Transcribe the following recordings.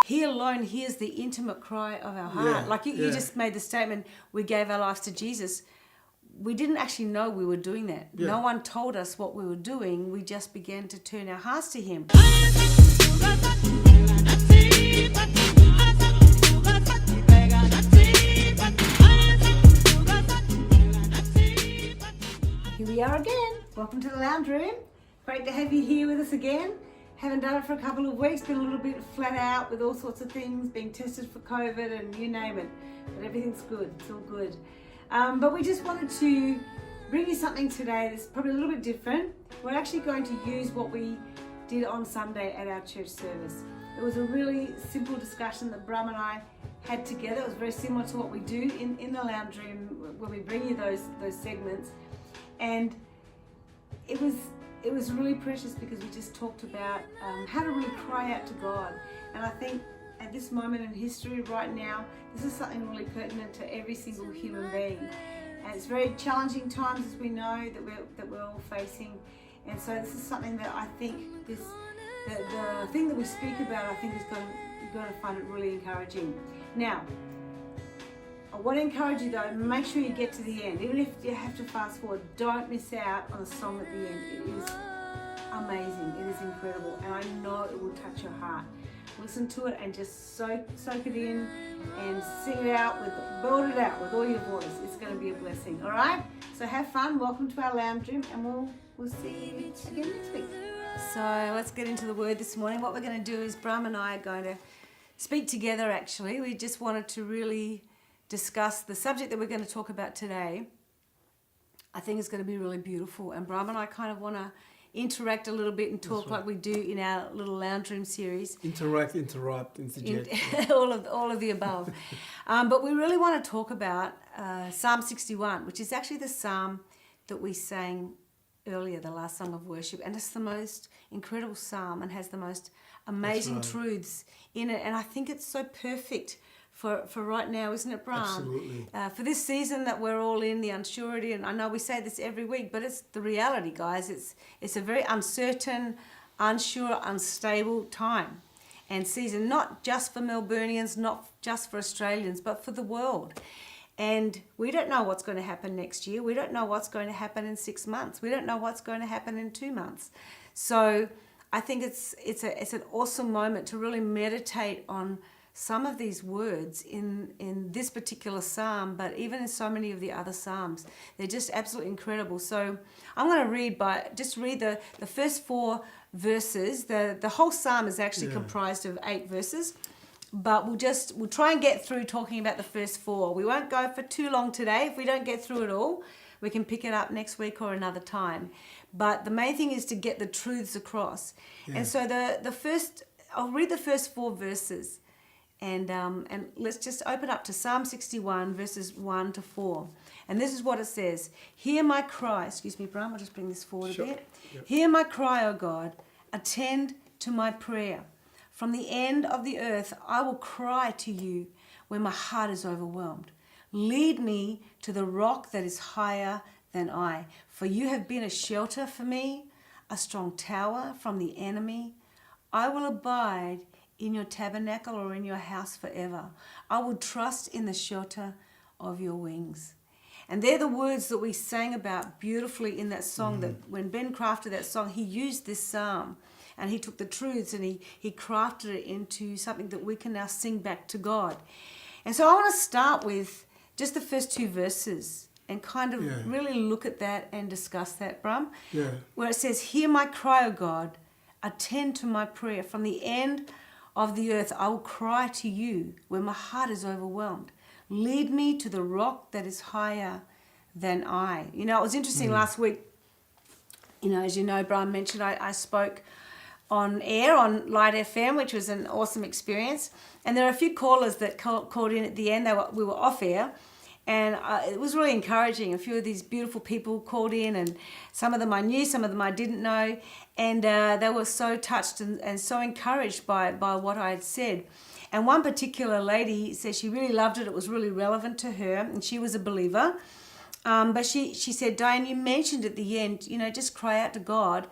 He alone hears the intimate cry of our heart. Like you just made the statement, we gave our lives to Jesus. We didn't actually know we were doing that. No one told us what we were doing. We just began to turn our hearts to him. Here we are again. Welcome to the lounge room. Great to have you here with us again. Haven't done it for a couple of weeks. Been a little bit flat out with all sorts of things, being tested for COVID and you name it. But everything's good. It's all good. But we just wanted to bring you something today that's probably a little bit different. We're actually going to use what we did on Sunday at our church service. It was a really simple discussion that Bram and I had together. It was very similar to what we do in the lounge room when we bring you those segments. And it was really precious because we just talked about how to really cry out to God. And I think at this moment in history right now, this is something really pertinent to every single human being. And it's very challenging times, as we know, that we're all facing. And so this is something that I think the thing that we speak about, I think you're going to find it really encouraging. Now, I want to encourage you though, make sure you get to the end. Even if you have to fast forward, don't miss out on the song at the end. It is amazing, it is incredible, and I know it will touch your heart. Listen to it and just soak it in and sing it out, build it out with all your voice. It's going to be a blessing, all right? So have fun, welcome to our lounge room, and we'll see you again next week. So let's get into the word this morning. What we're going to do is Bram and I are going to speak together actually. We just wanted to really discuss the subject that we're going to talk about today. I think it's going to be really beautiful, and Bram and I kind of want to interact a little bit and talk like we do in our little lounge room series. Interact, interrupt, interject. all of the above. But we really want to talk about Psalm 61, which is actually the psalm that we sang earlier, the last song of worship, and it's the most incredible psalm and has the most amazing truths in it, and I think it's so perfect for right now, isn't it, Bram? Absolutely. For this season that we're all in, the unsurety, and I know we say this every week, but it's the reality, guys. It's a very uncertain, unsure, unstable time and season, not just for Melburnians, not just for Australians, but for the world. And we don't know what's going to happen next year. We don't know what's going to happen in 6 months. We don't know what's going to happen in 2 months. So I think it's an awesome moment to really meditate on some of these words in this particular psalm, but even in so many of the other psalms. They're just absolutely incredible. So I'm going to read the first 4 verses. The whole psalm is actually comprised of 8 verses, but we'll try and get through talking about the first 4. We won't go for too long today. If we don't get through it all, we can pick it up next week or another time. But the main thing is to get the truths across. And so I'll read the first 4 verses. And let's just open up to Psalm 61, verses 1 to 4. And this is what it says. Hear my cry. Excuse me, Bram, I'll just bring this forward a bit. Yep. Hear my cry, O God. Attend to my prayer. From the end of the earth, I will cry to you when my heart is overwhelmed. Lead me to the rock that is higher than I. For you have been a shelter for me, a strong tower from the enemy. I will abide in your tabernacle or in your house forever. I will trust in the shelter of your wings. And they're the words that we sang about beautifully in that song. That when Ben crafted that song, he used this psalm and he took the truths and he crafted it into something that we can now sing back to God. And so I want to start with just the first 2 verses and kind of really look at that and discuss that, Bram. Where it says, hear my cry, O God, attend to my prayer. From the end of the earth, I will cry to you when my heart is overwhelmed. Lead me to the rock that is higher than I. You know, it was interesting last week, you know, as you know, Brian mentioned, I spoke on air on Light FM, which was an awesome experience. And there are a few callers that called in at the end. We were off air. And it was really encouraging. A few of these beautiful people called in, and some of them I knew, some of them I didn't know. And they were so touched and so encouraged by what I had said. And one particular lady said she really loved it. It was really relevant to her, and she was a believer. But she said, Dianne, you mentioned at the end, you know, just cry out to God,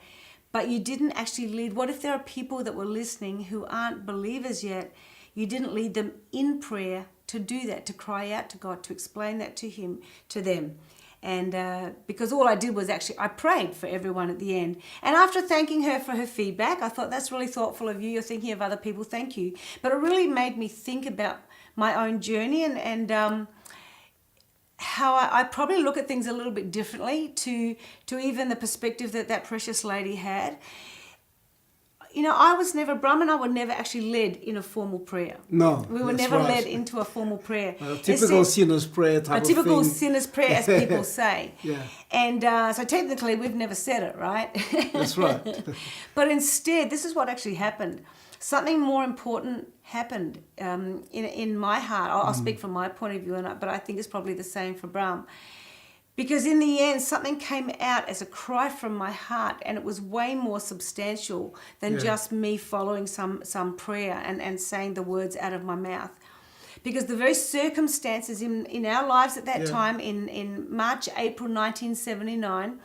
but you didn't actually lead. What if there are people that were listening who aren't believers yet? you didn't lead them in prayer to do that, to cry out to God, to explain that to them. And because all I did was actually, I prayed for everyone at the end. And after thanking her for her feedback, I thought, that's really thoughtful of you. You're thinking of other people. Thank you. But it really made me think about my own journey and how I probably look at things a little bit differently to even the perspective that precious lady had. You know, Bram and I were never actually led in a formal prayer. No, we were never led into a formal prayer. A typical sinner's prayer type of thing. A typical sinner's prayer, as people say. Yeah. And so technically, we've never said it, right? That's right. But instead, this is what actually happened. Something more important happened in my heart. I'll speak from my point of view, but I think it's probably the same for Bram. Because in the end, something came out as a cry from my heart, and it was way more substantial than just me following some prayer and saying the words out of my mouth. Because the very circumstances in our lives at that time, in March, April 1979,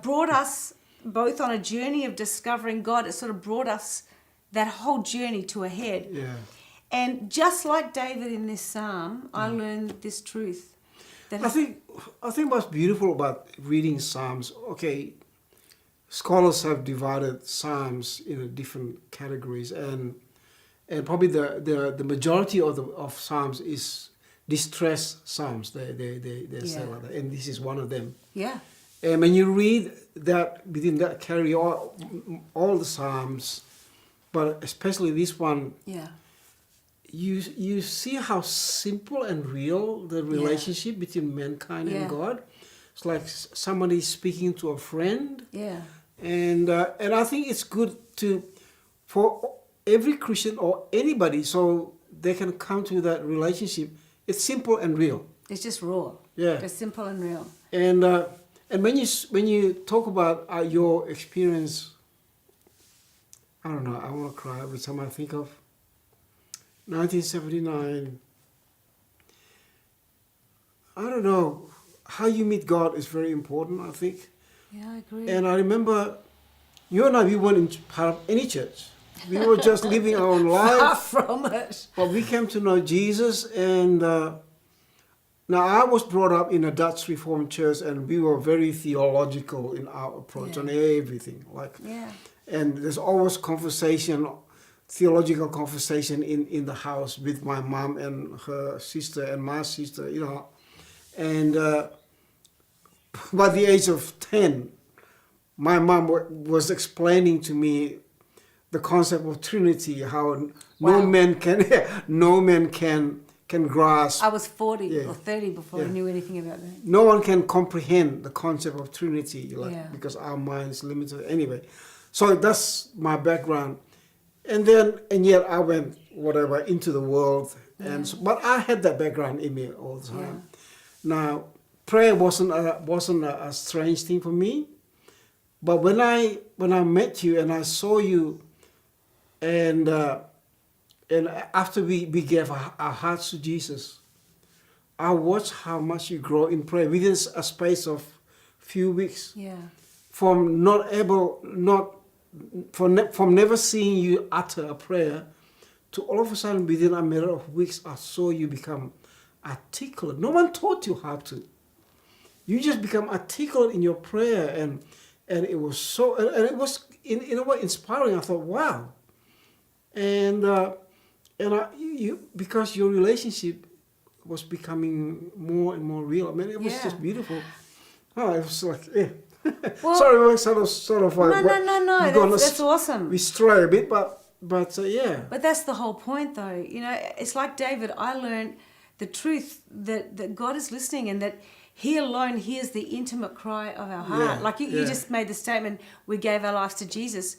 brought us both on a journey of discovering God. It sort of brought us that whole journey to a head. Yeah. And just like David in this psalm, I learned this truth. I think what's beautiful about reading Psalms, okay, scholars have divided Psalms into different categories, and probably the majority of Psalms is distress Psalms. They say like that, and this is one of them. Yeah. And when you read that, within that category, all the Psalms, but especially this one, you see how simple and real the relationship between mankind and God. It's like somebody speaking to a friend. Yeah. And I think it's good for every Christian or anybody, so they can come to that relationship. It's simple and real. It's just raw. Yeah. It's simple and real. And when you talk about your experience, I don't know, I want to cry every time I think of 1979. I don't know, how you meet God is very important, I think. Yeah, I agree. And I remember you and I, we weren't in part of any church. We were just living our own life. Far from it. But we came to know Jesus, and now I was brought up in a Dutch Reformed church, and we were very theological in our approach on everything. And there's always theological conversation in the house with my mom and her sister and my sister, you know. And by the age of 10, my mom was explaining to me the concept of Trinity, how no man can grasp. I was 40 or 30 before I knew anything about that. No one can comprehend the concept of Trinity, because our mind is limited anyway. So that's my background. And yet I went into the world, but I had that background in me all the time. Now, prayer wasn't a strange thing for me, but when I met you and I saw you, and after we gave our hearts to Jesus, I watched how much you grow in prayer within a space of few weeks. Yeah. From never seeing you utter a prayer to all of a sudden within a matter of weeks I saw you become articulate. No one taught you how to. You just become articulate in your prayer, and it was so, and it was in a way inspiring. I thought, wow. And because your relationship was becoming more and more real. I mean, it was just beautiful. Oh, it was like, well, sorry, we're sort of like, no. That's awesome. We stray a bit, but yeah. But that's the whole point, though. You know, it's like David. I learned the truth that God is listening, and that He alone hears the intimate cry of our heart. Yeah, like you just made the statement, we gave our lives to Jesus.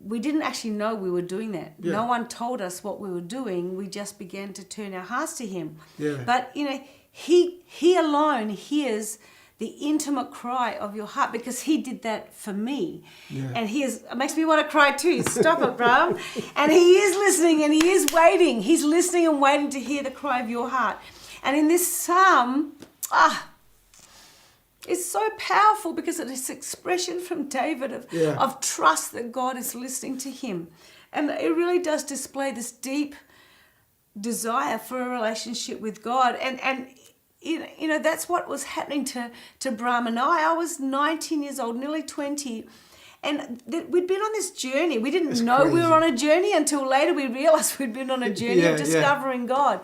We didn't actually know we were doing that. Yeah. No one told us what we were doing. We just began to turn our hearts to Him. Yeah. But, you know, He alone hears the intimate cry of your heart, because He did that for me. Yeah. And it makes me want to cry too. Stop it, Bram. And He is listening, and He is waiting. He's listening and waiting to hear the cry of your heart. And in this psalm, it's so powerful, because it's expression from David of trust that God is listening to him. And it really does display this deep desire for a relationship with God. And you know, that's what was happening to Bram and I. I was 19 years old, nearly 20. And we'd been on this journey. We didn't know we were on a journey until later we realized we'd been on a journey of discovering God.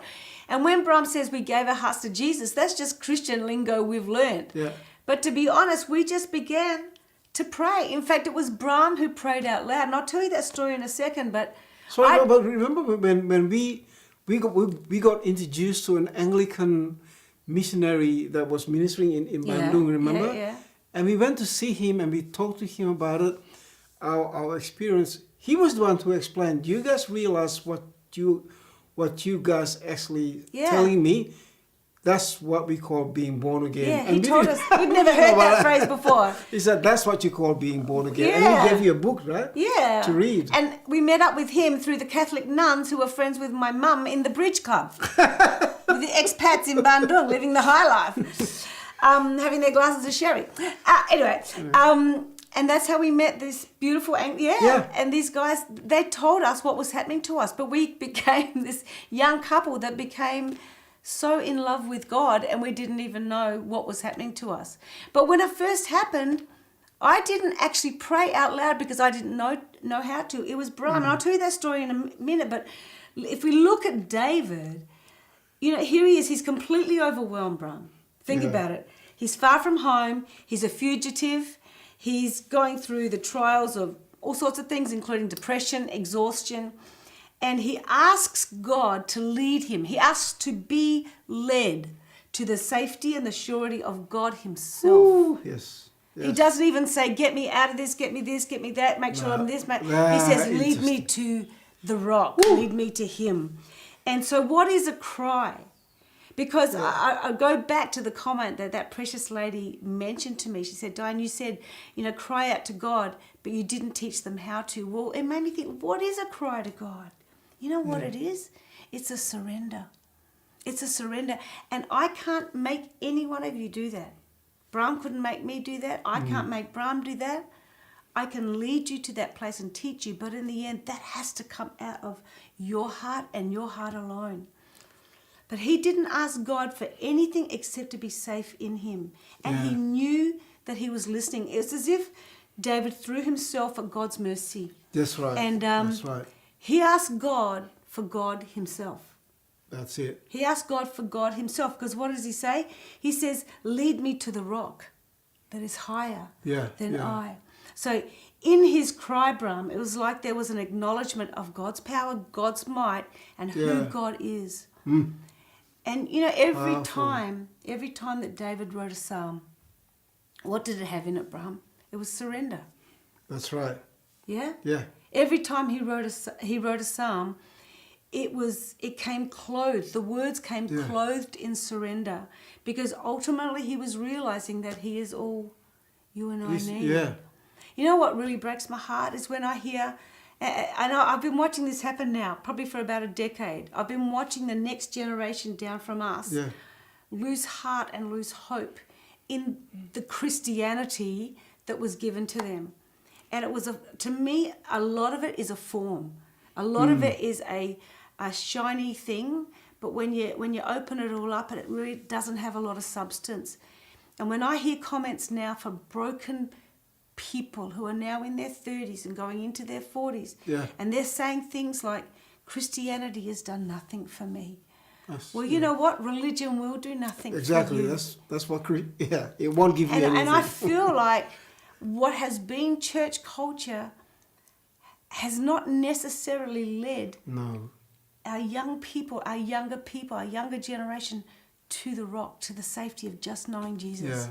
And when Bram says we gave our hearts to Jesus, that's just Christian lingo we've learned. Yeah. But to be honest, we just began to pray. In fact, it was Bram who prayed out loud. And I'll tell you that story in a second. But but remember when we got introduced to an Anglican missionary that was ministering in Bandung, remember? Yeah. And we went to see him and we talked to him about it, our experience. He was the one who explained, do you guys realize what you guys actually telling me? That's what we call being born again. Yeah, he told us. We'd never heard that phrase before. He said, that's what you call being born again. Yeah. And he gave you a book, right? Yeah. To read. And we met up with him through the Catholic nuns who were friends with my mum in the Bridge Club. With the expats in Bandung, living the high life. Having their glasses of sherry. Anyway, and that's how we met this beautiful, and these guys, they told us what was happening to us, but we became this young couple that became so in love with God, and we didn't even know what was happening to us. But when it first happened, I didn't actually pray out loud because I didn't know how to. It was Bram, and I'll tell you that story in a minute, but if we look at David, you know, here he is, he's completely overwhelmed, Bram. Think about it. He's far from home. He's a fugitive. He's going through the trials of all sorts of things, including depression, exhaustion. And he asks God to lead him. He asks to be led to the safety and the surety of God himself. Ooh, yes. He doesn't even say, get me out of this, get me that, make sure I'm this. He says, lead me to the rock, lead me to him. And so what is a cry? Because I go back to the comment that precious lady mentioned to me. She said, Dianne, you said, you know, cry out to God, but you didn't teach them how to. Well, it made me think, what is a cry to God? You know what it is? It's a surrender. It's a surrender. And I can't make any one of you do that. Bram couldn't make me do that. I can't make Bram do that. I can lead you to that place and teach you, but in the end, that has to come out of your heart and your heart alone. But he didn't ask God for anything except to be safe in him. And he knew that he was listening. It's as if David threw himself at God's mercy. That's right. And that's right. He asked God for God himself. That's it. He asked God for God himself. Because what does he say? He says, lead me to the rock that is higher than I. So in his cry, Bram, it was like there was an acknowledgement of God's power, God's might, and who God is. And, you know, every time that David wrote a psalm, what did it have in it, Bram? It was surrender. That's right. Yeah? Yeah. Every time he wrote a psalm, it came clothed. The words came clothed in surrender, because ultimately he was realizing that he is all you and I need. Yeah. You know what really breaks my heart is when I hear, I know I've been watching this happen now, probably for about a decade. I've been watching the next generation down from us lose heart and lose hope in the Christianity that was given to them. And it was, to me, a lot of it is a form. A lot of it is a shiny thing, but when you open it all up, it really doesn't have a lot of substance. And when I hear comments now from broken people who are now in their 30s and going into their 40s, and they're saying things like, Christianity has done nothing for me. Well, you know what? Religion will do nothing for you. That's what, it won't give you anything. And I feel like what has been church culture has not necessarily led our young people, our younger generation to the rock, to the safety of just knowing Jesus.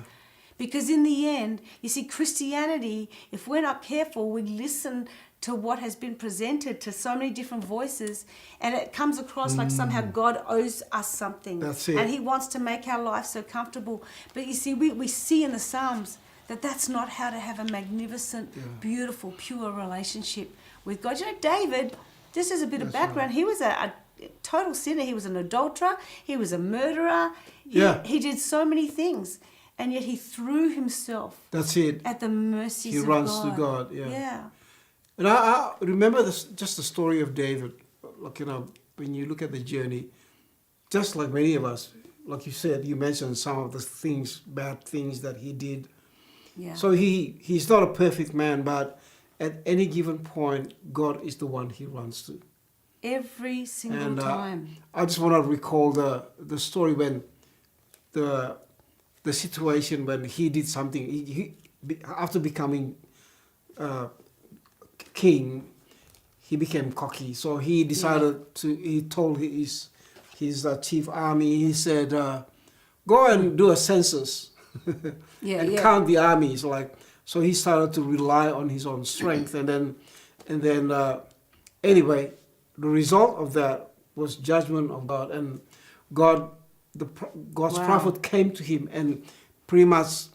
Because in the end, you see, Christianity, if we're not careful, we listen to what has been presented to so many different voices, and it comes across like somehow God owes us something. That's it. And he wants to make our life so comfortable. But you see, we see in the Psalms that that's not how to have a magnificent, beautiful, pure relationship with God. You know, David, this is a bit of background. He was a total sinner. He was an adulterer. He was a murderer. He did so many things. And yet he threw himself at the mercies of God. He runs to God, And I remember just the story of David. Like, when you look at the journey, just like many of us, like you said, you mentioned some of the things, bad things that he did. Yeah. So he's not a perfect man, but at any given point, God is the one he runs to. Every single time. I just want to recall the story when the situation when he did something. After becoming king, he became cocky. So he decided he told his chief army, he said, go and do a census and count the armies. So he started to rely on his own strength. And then anyway, the result of that was judgment of God. And God's prophet came to him and pretty much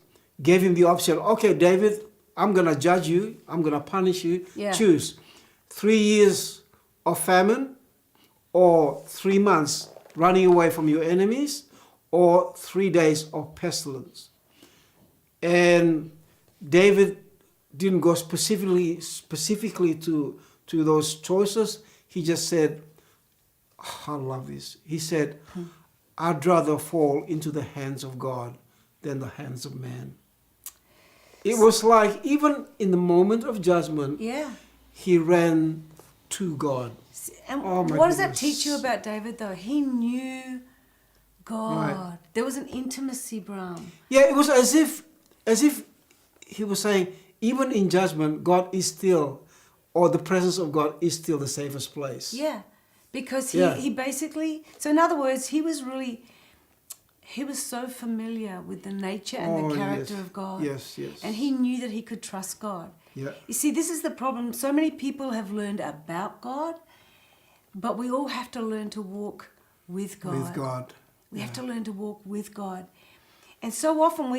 gave him the option, okay, David, I'm going to judge you. I'm going to punish you. Yeah. Choose 3 years of famine, or 3 months running away from your enemies, or 3 days of pestilence. And David didn't go specifically to those choices. He just said, I love this. He said, I'd rather fall into the hands of God than the hands of man. It was like, even in the moment of judgment, he ran to God. And what does that teach you about David, though? He knew God. Right. There was an intimacy, Bram. Yeah, it was as if he was saying, even in judgment, God is still, or the presence of God is still the safest place. Yeah, because he basically, so in other words, he was so familiar with the nature and the character of God. Yes, yes. And he knew that he could trust God. Yeah. You see, this is the problem. So many people have learned about God, but we all have to learn to walk with God. With God. We have to learn to walk with God. And so often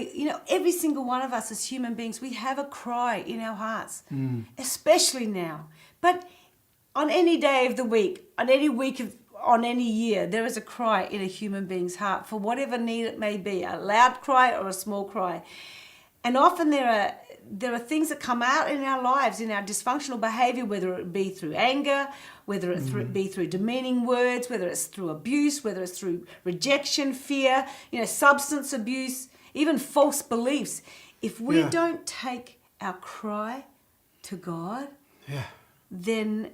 every single one of us as human beings, we have a cry in our hearts, especially now. But on any day of the week, on any year, there is a cry in a human being's heart for whatever need it may be, a loud cry or a small cry. And often there are things that come out in our lives, in our dysfunctional behavior, whether it be through anger, whether it be through demeaning words, whether it's through abuse, whether it's through rejection, fear, substance abuse, even false beliefs. If we don't take our cry to God, then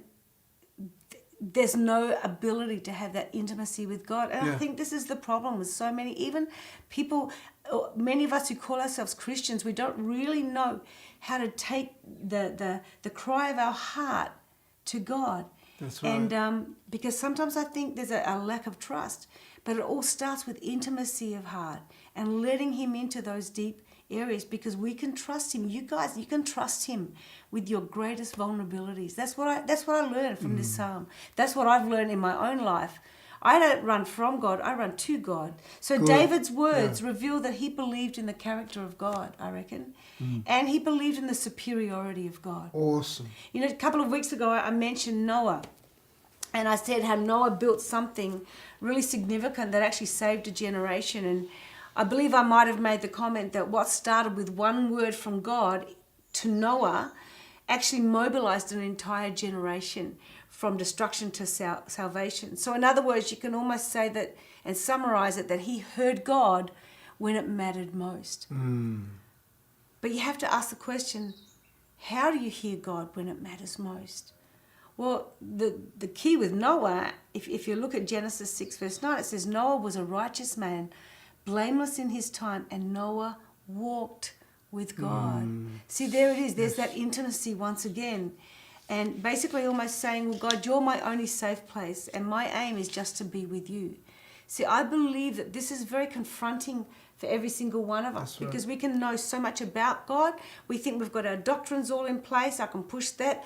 there's no ability to have that intimacy with God. And I think this is the problem with so many, even people, many of us who call ourselves Christians, we don't really know how to take the cry of our heart to God. That's right. And because sometimes I think there's a lack of trust, but it all starts with intimacy of heart and letting him into those deep areas, because we can trust him. You guys, you can trust him with your greatest vulnerabilities. That's what I learned from this psalm. That's what I've learned in my own life. I don't run from God, I run to God. So David's words reveal that he believed in the character of God, I reckon. And he believed in the superiority of God. Awesome. A couple of weeks ago I mentioned Noah. And I said how Noah built something really significant that actually saved a generation. And I believe I might have made the comment that what started with one word from God to Noah actually mobilized an entire generation from destruction to salvation. So in other words, you can almost say that and summarize it that he heard God when it mattered most. But you have to ask the question, how do you hear God when it matters most? Well, the key with Noah, if you look at Genesis 6 verse 9, it says Noah was a righteous man, blameless in his time, and Noah walked with God. See, there it is. There's that intimacy once again. And basically almost saying, well, God, you're my only safe place, and my aim is just to be with you. See, I believe that this is very confronting for every single one of us, because we can know so much about God. We think we've got our doctrines all in place. I can push that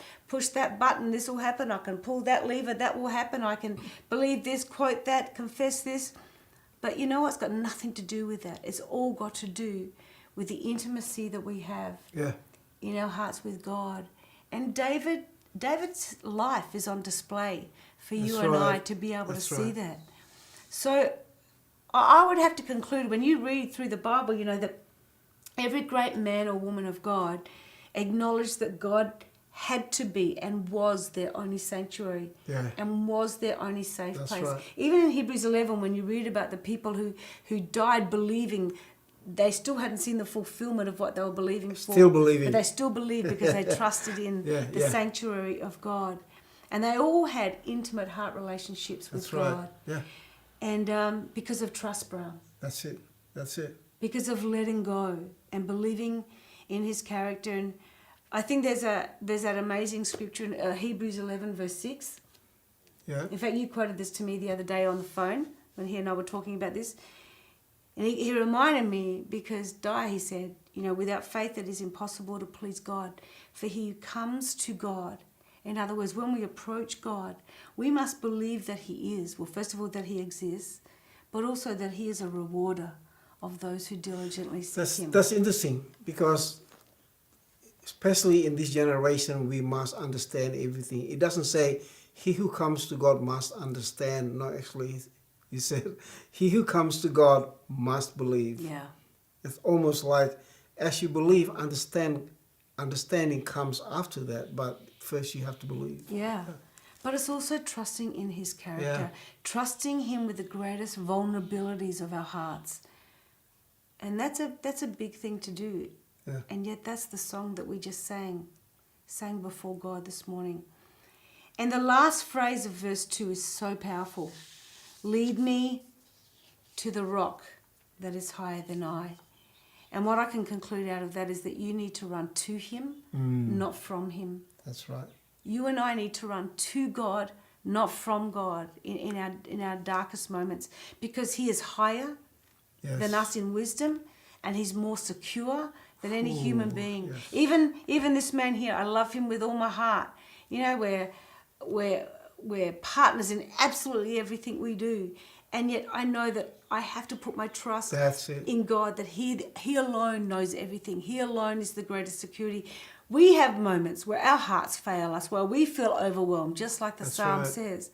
button, this will happen. I can pull that lever, that will happen. I can believe this, quote that, confess this. But you know what? It's got nothing to do with that. It's all got to do with the intimacy that we have in our hearts with God. And David's life is on display for you and I to be able to see that. So I would have to conclude, when you read through the Bible, that every great man or woman of God acknowledged that God had to be and was their only sanctuary, Yeah. and was their only safe That's place. right. Even in Hebrews 11, when you read about the people who died believing, they still hadn't seen the fulfillment of what they were believing for. Still believing. But they still believed because they trusted in Yeah, the yeah. sanctuary of God. And they all had intimate heart relationships with That's right. God. Yeah. And because of trust, Bram. That's it. That's it. Because of letting go and believing in his character. And I think there's that amazing scripture in Hebrews 11 verse 6. Yeah. In fact, you quoted this to me the other day on the phone when he and I were talking about this. And he reminded me because, he said, without faith it is impossible to please God. For he who comes to God, in other words, when we approach God, we must believe that he is. Well, first of all, that he exists, but also that he is a rewarder of those who diligently seek him. That's interesting because especially in this generation, we must understand everything. It doesn't say he who comes to God must understand. No, actually, he said he who comes to God must believe. Yeah. It's almost like as you believe, understanding comes after that, but first you have to believe. Yeah. But it's also trusting in his character, Yeah. trusting him with the greatest vulnerabilities of our hearts. And that's a big thing to do. Yeah. And yet that's the song that we just sang before God this morning. And the last phrase of verse 2 is so powerful. Lead me to the rock that is higher than I. And what I can conclude out of that is that you need to run to him, not from him. That's right. You and I need to run to God, not from God in our darkest moments, because he is higher Yes. than us in wisdom, and he's more secure than any human being. yes. Even this man here, I love him with all my heart. We're partners in absolutely everything we do, and yet I know that I have to put my trust That's it. in God, that he alone knows everything. He alone is the greatest security. We have moments where our hearts fail us, where we feel overwhelmed, just like the That's Psalm right. says.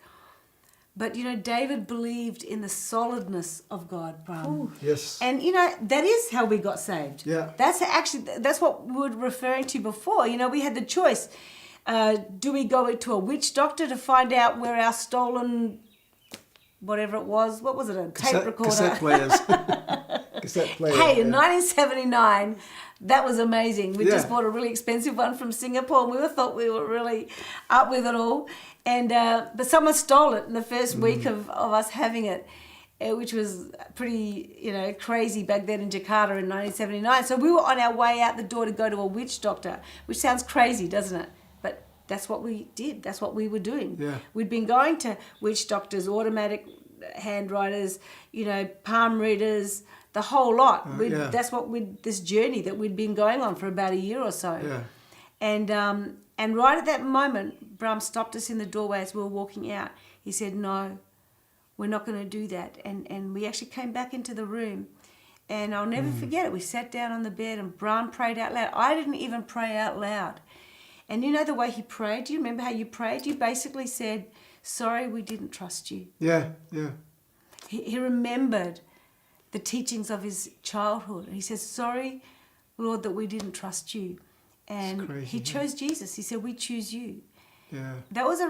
But, David believed in the solidness of God, Bram. Yes. And, that is how we got saved. Yeah. That's what we were referring to before. We had the choice. Do we go to a witch doctor to find out where our stolen, whatever it was, what was it, a tape recorder? Cassette players. Cassette players. Hey, in 1979, that was amazing. We just Yeah. bought a really expensive one from Singapore, and we thought we were really up with it all. And but someone stole it in the first week of us having it, which was pretty, crazy back then in Jakarta in 1979. So we were on our way out the door to go to a witch doctor, which sounds crazy, doesn't it? But that's what we did. That's what we were doing. Yeah. We'd been going to witch doctors, automatic handwriters, palm readers, the whole lot. Yeah. That's this journey that we'd been going on for about a year or so. Yeah. And right at that moment, Bram stopped us in the doorway as we were walking out. He said, "No, we're not going to do that." And we actually came back into the room, and I'll never forget it. We sat down on the bed, and Bram prayed out loud. I didn't even pray out loud. And the way he prayed? Do you remember how you prayed? You basically said, "Sorry, we didn't trust you." Yeah. Yeah. He remembered the teachings of his childhood. And he says, "Sorry, Lord, that we didn't trust you." And crazy, he chose Jesus. He said, "We choose you." Yeah. That was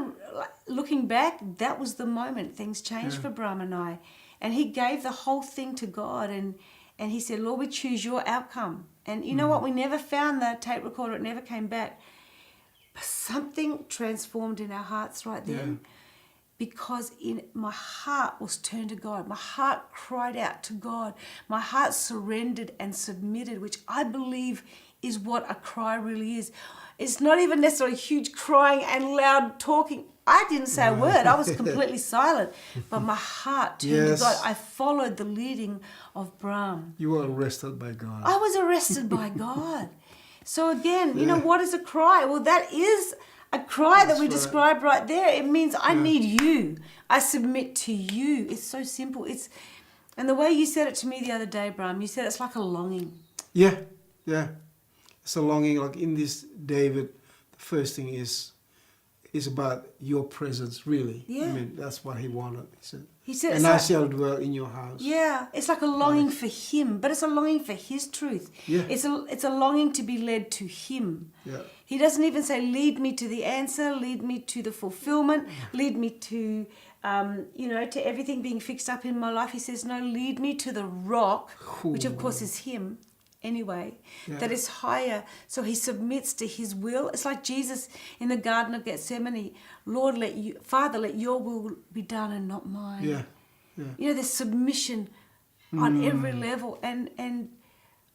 looking back, that was the moment. Things changed Yeah. for Bram and I. And he gave the whole thing to God. And he said, "Lord, we choose your outcome." And you know what? We never found the tape recorder. It never came back. But something transformed in our hearts right then. Yeah. Because my heart was turned to God. My heart cried out to God. My heart surrendered and submitted, which I believe is what a cry really is. It's not even necessarily huge crying and loud talking. I didn't say a word. I was completely silent. But my heart turned to God. I followed the leading of Bram. You were arrested by God. I was arrested by God. So again, what is a cry? Well, that is a cry that we described right there. It means I need you. I submit to you. It's so simple. And the way you said it to me the other day, Bram, you said it's like a longing. Yeah. Yeah. It's a longing. Like in this David, the first thing is is about your presence, really. Yeah. I mean, that's what he wanted. He said, and it's I like, shall dwell in your house. yeah, it's like a longing for him, but it's a longing for his truth. Yeah. It's a longing to be led to him. Yeah. He doesn't even say, lead me to the answer, lead me to the fulfillment, lead me to, to everything being fixed up in my life. He says, no, lead me to the rock, which of course is him anyway, that is higher. So he submits to his will. It's like Jesus in the Garden of Gethsemane. Lord, Father, let your will be done and not mine. Yeah. Yeah. There's submission on every level. And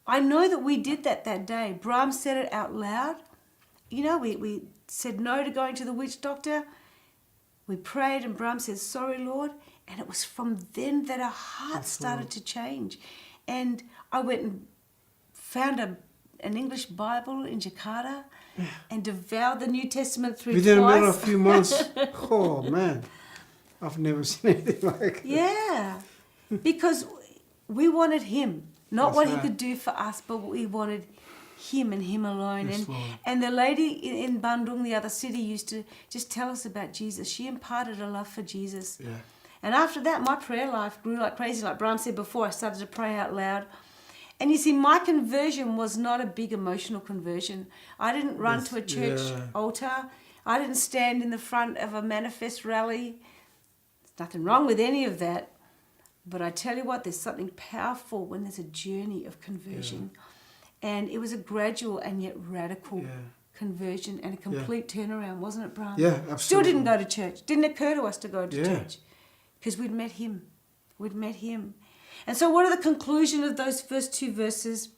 I know that we did that day. Bram said it out loud. We said no to going to the witch doctor. We prayed and Bram said, sorry, Lord. And it was from then that our hearts started to change. And I went and found an English Bible in Jakarta and devoured the New Testament through Within twice. a matter of a few months. Oh, man. I've never seen anything like that. Yeah. Because we wanted him. Not That's what right. he could do for us, but we wanted him and him alone. Yes, Lord. And the lady in Bandung, the other city, used to just tell us about Jesus. She imparted a love for Jesus. Yeah. And after that, my prayer life grew like crazy. Like Bram said before, I started to pray out loud. And you see, my conversion was not a big emotional conversion. I didn't run to a church altar. I didn't stand in the front of a manifest rally. There's nothing wrong with any of that. But I tell you what, there's something powerful when there's a journey of conversion. Yeah. And it was a gradual and yet radical conversion and a complete turnaround, wasn't it, Bram? Yeah, absolutely. Still didn't go to church. Didn't occur to us to go to church. Because we'd met him. We'd met him. And so what are the conclusion of those first two verses?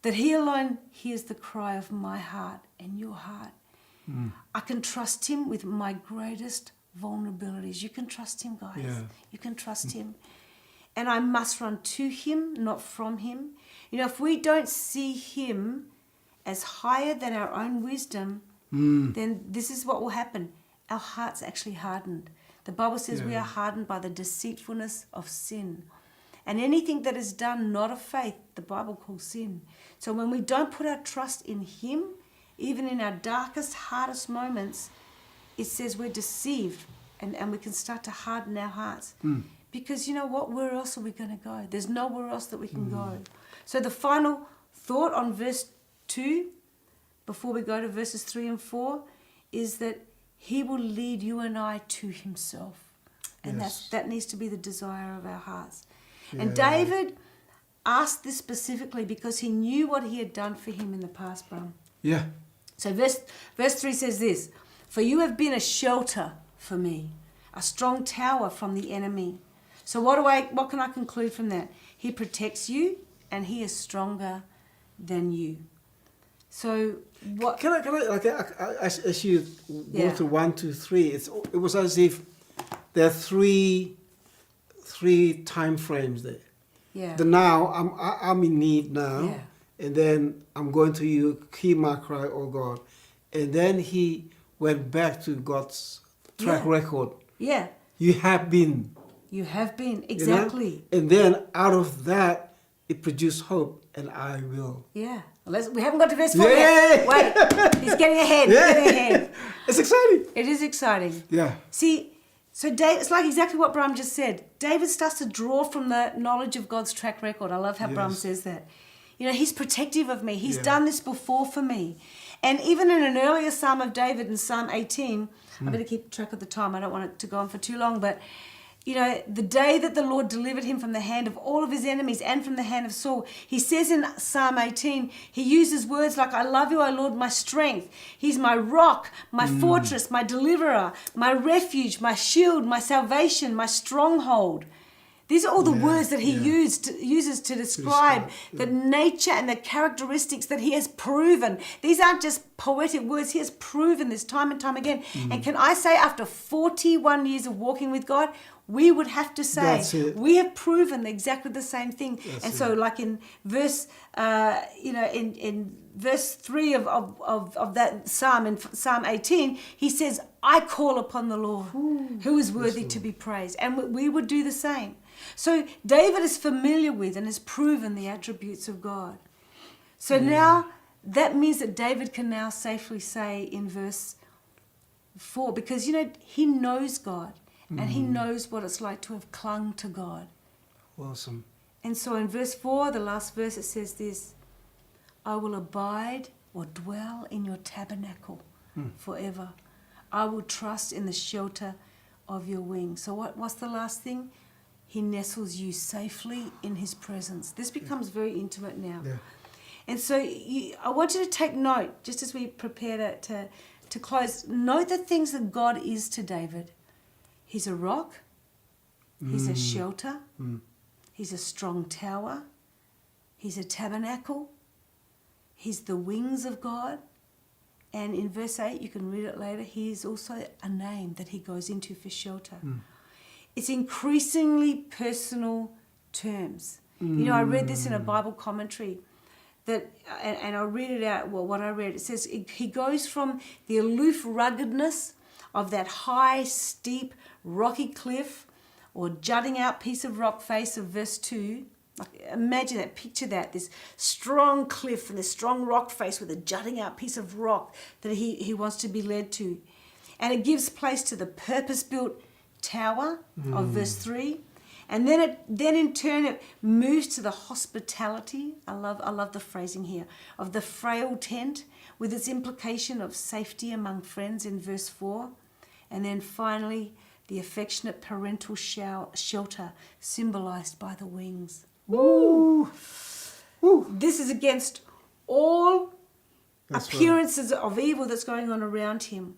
That he alone hears the cry of my heart and your heart. I can trust him with my greatest vulnerabilities. You can trust him, guys. Yeah. You can trust him. And I must run to him, not from him. If we don't see him as higher than our own wisdom, then this is what will happen. Our heart's actually hardened. The Bible says we are hardened by the deceitfulness of sin. And anything that is done not of faith, the Bible calls sin. So when we don't put our trust in him, even in our darkest, hardest moments, it says we're deceived and we can start to harden our hearts. Because you know what? Where else are we going to go? There's nowhere else that we can go. So the final thought on verse 2, before we go to verses 3 and 4, is that he will lead you and I to himself. And that needs to be the desire of our hearts. Yeah. And David asked this specifically because he knew what he had done for him in the past, Bram. Yeah. So verse 3 says this, for you have been a shelter for me, a strong tower from the enemy. So what can I conclude from that? He protects you and he is stronger than you. So what... Can I as you go through 1, 2, 3, it was as if there are three time frames there. Yeah. The now, I'm in need now. Yeah. And then I'm going to you, hear my cry, oh God. And then he went back to God's track record. Yeah. You have been. You have been, exactly. And then out of that, it produced hope, and I will. Yeah. We haven't got to verse 4 yet. Wait, he's getting ahead. He's getting ahead. It's exciting. It is exciting. Yeah. See, so it's like exactly what Bram just said. David starts to draw from the knowledge of God's track record. I love how Bram says that. He's protective of me. He's done this before for me. And even in an earlier Psalm of David, in Psalm 18, I better keep track of the time. I don't want it to go on for too long, but the day that the Lord delivered him from the hand of all of his enemies and from the hand of Saul, he says in Psalm 18, he uses words like, I love you, O Lord, my strength. He's my rock, my fortress, my deliverer, my refuge, my shield, my salvation, my stronghold. These are all the words that he uses to describe the nature and the characteristics that he has proven. These aren't just poetic words. He has proven this time and time again. And can I say, after 41 years of walking with God, we would have to say we have proven exactly the same thing. So like in verse, in verse 3 of that psalm, in Psalm 18, he says, I call upon the Lord who is worthy to be praised. And we would do the same. So David is familiar with and has proven the attributes of God. So now that means that David can now safely say in verse 4, because, he knows God, and he knows what it's like to have clung to God. Awesome. And so in verse 4, the last verse, it says this: I will abide or dwell in your tabernacle forever. I will trust in the shelter of your wings. So what's the last thing? He nestles you safely in his presence. This becomes very intimate now. Yeah. And so I want you to take note, just as we prepare to close, note the things that God is to David. He's a rock. He's a shelter. He's a strong tower. He's a tabernacle. He's the wings of God. And in verse 8, you can read it later, he is also a name that he goes into for shelter. It's increasingly personal terms. I read this in a Bible commentary, and I'll read it out, what I read. It says he goes from the aloof ruggedness of that high, steep, rocky cliff or jutting out piece of rock face of verse 2. Like, imagine that, picture that, this strong cliff and this strong rock face with a jutting out piece of rock that he wants to be led to. And it gives place to the purpose-built tower of verse 3. And then in turn it moves to the hospitality, I love the phrasing here, of the frail tent with its implication of safety among friends in verse 4. And then finally, the affectionate parental shelter symbolized by the wings. Woo! Woo! This is against all appearances of evil that's going on around him.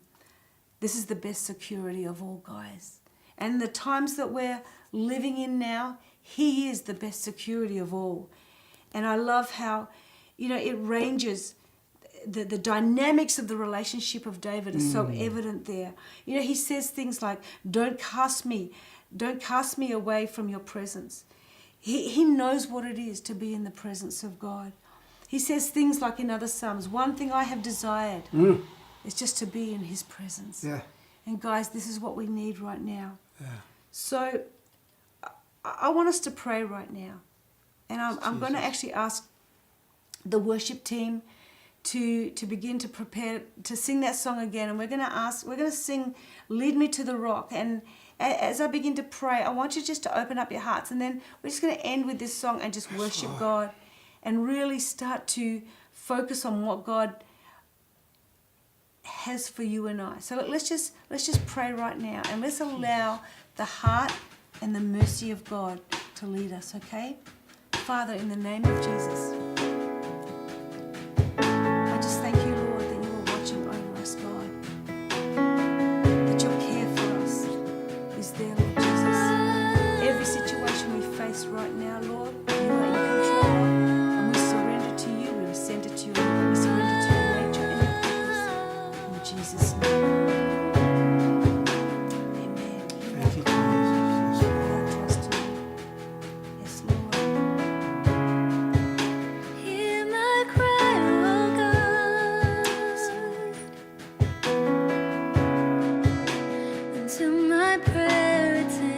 This is the best security of all, guys. And the times that we're living in now, he is the best security of all. And I love how, it ranges. The dynamics of the relationship of David is so evident there. He says things like, don't cast me away from your presence. He knows what it is to be in the presence of God. He says things like in other Psalms, one thing I have desired is just to be in his presence. Yeah. And guys, this is what we need right now. Yeah. So I want us to pray right now. And I'm going to actually ask the worship team to begin to prepare to sing that song again. And we're going to sing Lead Me to the Rock. And as I begin to pray, I want you just to open up your hearts. And then we're just going to end with this song and just worship God and really start to focus on what God has for you and I. So let's just pray right now, and let's allow the heart and the mercy of God to lead us, okay? Father, in the name of Jesus, I just thank you, Lord, that you are watching over us, God. That your care for us is there, Lord Jesus. Every situation we face right now, Lord, you are in control. And we surrender to you. We surrender to you. We surrender to your nature and your purpose. In Jesus' name. Amen. Thank you, Jesus. I trust you. Yes, Lord. Hear my cry, oh God, until my prayer attends.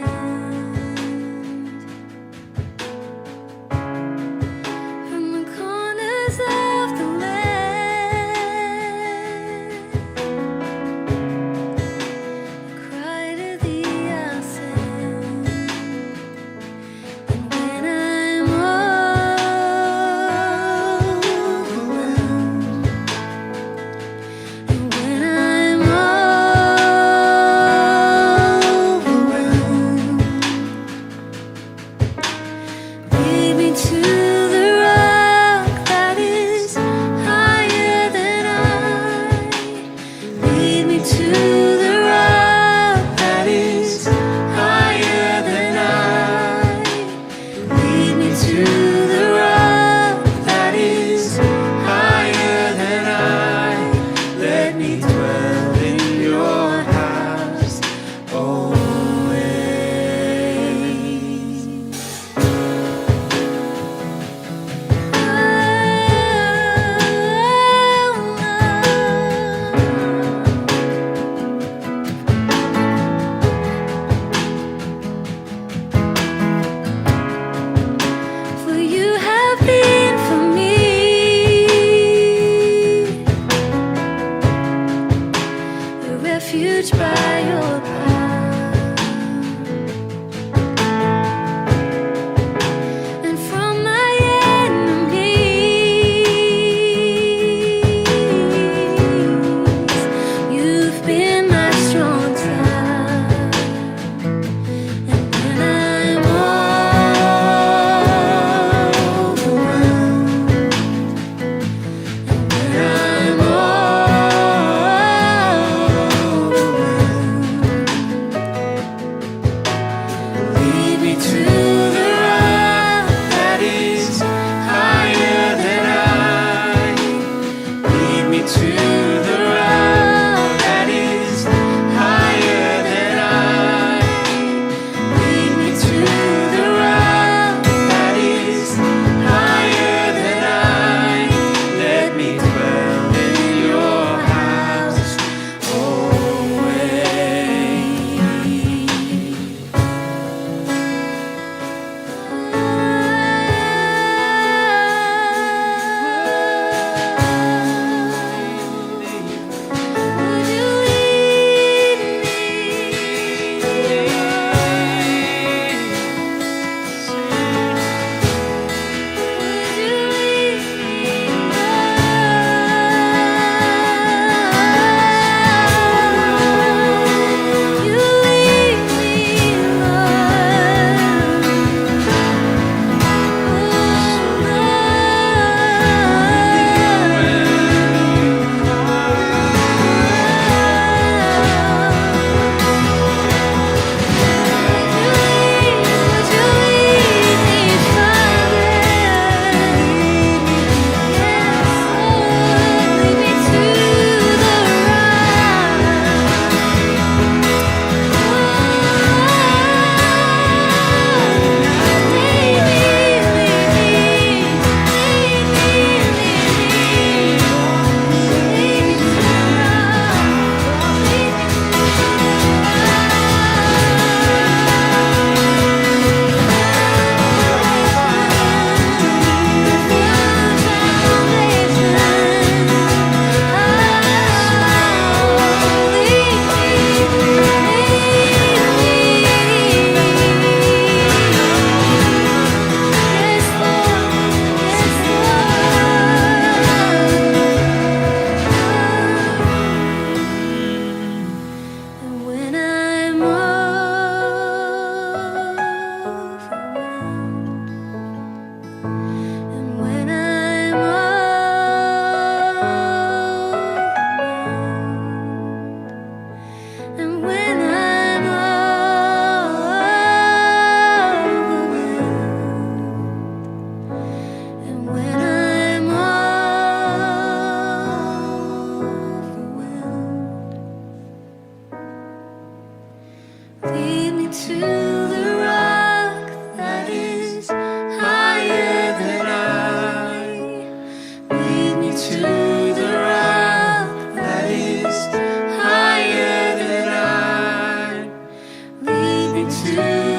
do.